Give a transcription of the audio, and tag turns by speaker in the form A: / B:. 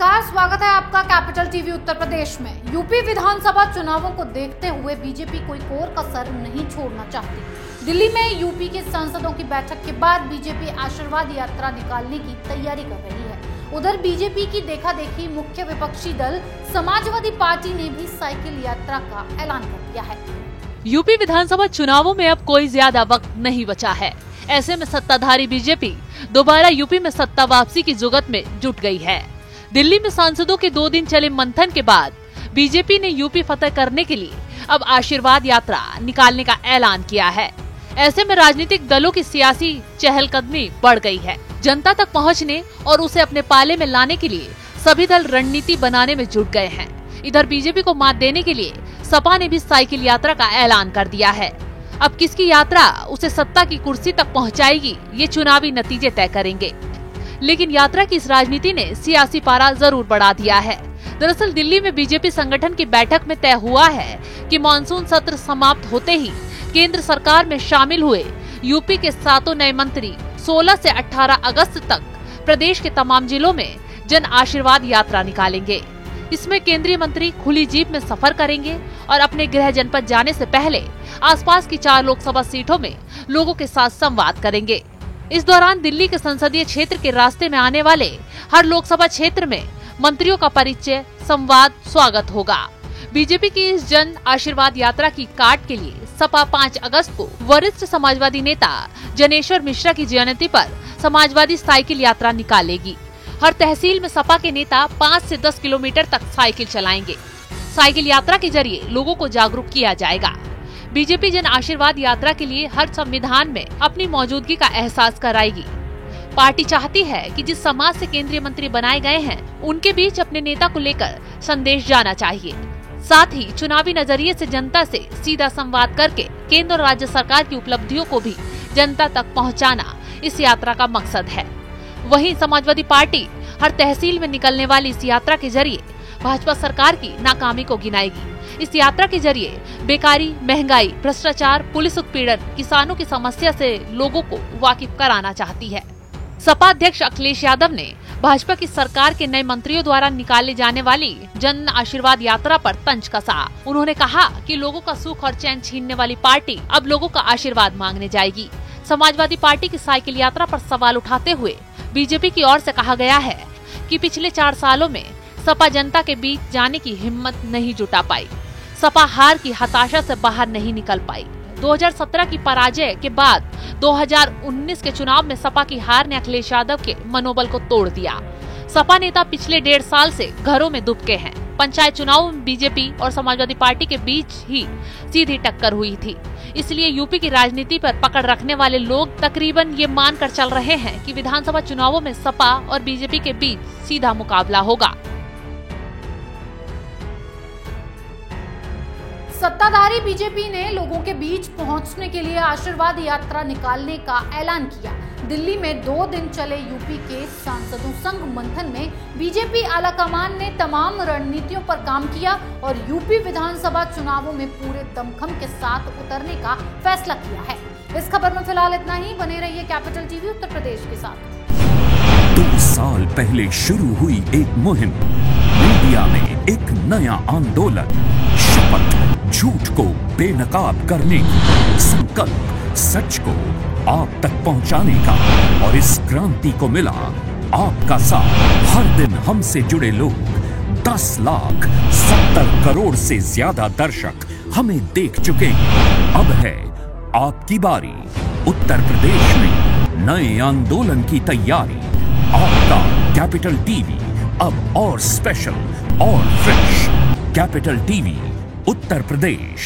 A: नमस्कार, स्वागत है आपका कैपिटल टीवी उत्तर प्रदेश में। यूपी विधानसभा चुनावों को देखते हुए बीजेपी कोई कोर कसर नहीं छोड़ना चाहती। दिल्ली में यूपी के सांसदों की बैठक के बाद बीजेपी आशीर्वाद यात्रा निकालने की तैयारी कर रही है। उधर बीजेपी की देखा देखी मुख्य विपक्षी दल समाजवादी पार्टी ने भी साइकिल यात्रा का ऐलान कर दिया है।
B: यूपी विधानसभा चुनावों में अब कोई ज्यादा वक्त नहीं बचा है। ऐसे में सत्ताधारी बीजेपी दोबारा यूपी में सत्ता वापसी की जुगत में जुट गई है। दिल्ली में सांसदों के 2 दिन चले मंथन के बाद बीजेपी ने यूपी फतह करने के लिए अब आशीर्वाद यात्रा निकालने का ऐलान किया है। ऐसे में राजनीतिक दलों की सियासी चहलकदमी बढ़ गई है। जनता तक पहुंचने और उसे अपने पाले में लाने के लिए सभी दल रणनीति बनाने में जुट गए हैं। इधर बीजेपी को मात देने के लिए सपा ने भी साइकिल यात्रा का ऐलान कर दिया है। अब किसकी यात्रा उसे सत्ता की कुर्सी तक पहुंचाएगी, ये चुनावी नतीजे तय करेंगे। लेकिन यात्रा की इस राजनीति ने सियासी पारा जरूर बढ़ा दिया है। दरअसल दिल्ली में बीजेपी संगठन की बैठक में तय हुआ है कि मानसून सत्र समाप्त होते ही केंद्र सरकार में शामिल हुए यूपी के 7 नए मंत्री 16 से 18 अगस्त तक प्रदेश के तमाम जिलों में जन आशीर्वाद यात्रा निकालेंगे। इसमें केंद्रीय मंत्री खुली जीप में सफर करेंगे और अपने गृह जनपद जाने से पहले आसपास की 4 लोकसभा सीटों में लोगों के साथ संवाद करेंगे। इस दौरान दिल्ली के संसदीय क्षेत्र के रास्ते में आने वाले हर लोकसभा क्षेत्र में मंत्रियों का परिचय, संवाद, स्वागत होगा। बीजेपी की इस जन आशीर्वाद यात्रा की काट के लिए सपा 5 अगस्त को वरिष्ठ समाजवादी नेता जनेश्वर मिश्रा की जयंती पर समाजवादी साइकिल यात्रा निकालेगी। हर तहसील में सपा के नेता 5 से 10 किलोमीटर तक साइकिल चलाएंगे। साइकिल यात्रा के जरिए लोगों को जागरूक किया जाएगा। बीजेपी जन आशीर्वाद यात्रा के लिए हर संविधान में अपनी मौजूदगी का एहसास कराएगी। पार्टी चाहती है कि जिस समाज से केंद्रीय मंत्री बनाए गए हैं, उनके बीच अपने नेता को लेकर संदेश जाना चाहिए। साथ ही चुनावी नजरिए से जनता से सीधा संवाद करके केंद्र और राज्य सरकार की उपलब्धियों को भी जनता तक पहुंचाना इस यात्रा का मकसद है। वहीं समाजवादी पार्टी हर तहसील में निकलने वाली इस यात्रा के जरिए भाजपा सरकार की नाकामी को गिनाएगी। इस यात्रा के जरिए बेकारी, महंगाई, भ्रष्टाचार, पुलिस उत्पीड़न, किसानों की समस्या से लोगों को वाकिफ कराना चाहती है। सपा अध्यक्ष अखिलेश यादव ने भाजपा की सरकार के नए मंत्रियों द्वारा निकाले जाने वाली जन आशीर्वाद यात्रा पर तंज कसा। उन्होंने कहा कि लोगों का सुख और चैन छीनने वाली पार्टी अब लोगों का आशीर्वाद मांगने जाएगी। समाजवादी पार्टी की साइकिल यात्रा पर सवाल उठाते हुए बीजेपी की ओर से कहा गया है कि पिछले 4 सालों में सपा जनता के बीच जाने की हिम्मत नहीं जुटा पाई। सपा हार की हताशा से बाहर नहीं निकल पाई। 2017 की पराजय के बाद 2019 के चुनाव में सपा की हार ने अखिलेश यादव के मनोबल को तोड़ दिया। सपा नेता पिछले 1.5 साल से घरों में दुबके हैं। पंचायत चुनाव में बीजेपी और समाजवादी पार्टी के बीच ही सीधी टक्कर हुई थी। इसलिए यूपी की राजनीति पर पकड़ रखने वाले लोग तकरीबन ये मानकर चल रहे हैं कि विधानसभा चुनावों में सपा और बीजेपी के बीच सीधा मुकाबला होगा।
A: सत्ताधारी बीजेपी ने लोगों के बीच पहुंचने के लिए आशीर्वाद यात्रा निकालने का ऐलान किया। दिल्ली में 2 दिन चले यूपी के सांसदों संग मंथन में बीजेपी आलाकमान ने तमाम रणनीतियों पर काम किया और यूपी विधानसभा चुनावों में पूरे दमखम के साथ उतरने का फैसला किया है। इस खबर में फिलहाल इतना ही। बने रहिए कैपिटल टीवी उत्तर प्रदेश के साथ।
C: 2 साल पहले शुरू हुई एक मुहिम, मीडिया में एक नया आंदोलन, शपथ झूठ को बेनकाब करने की, संकल्प सच को आप तक पहुंचाने का। और इस क्रांति को मिला आपका साथ। हर दिन हमसे जुड़े लोग, 10,70 करोड़ से ज्यादा दर्शक हमें देख चुके हैं। अब है आपकी बारी। उत्तर प्रदेश में नए आंदोलन की तैयारी। आपका कैपिटल टीवी अब और स्पेशल और fresh. Capital TV Uttar Pradesh.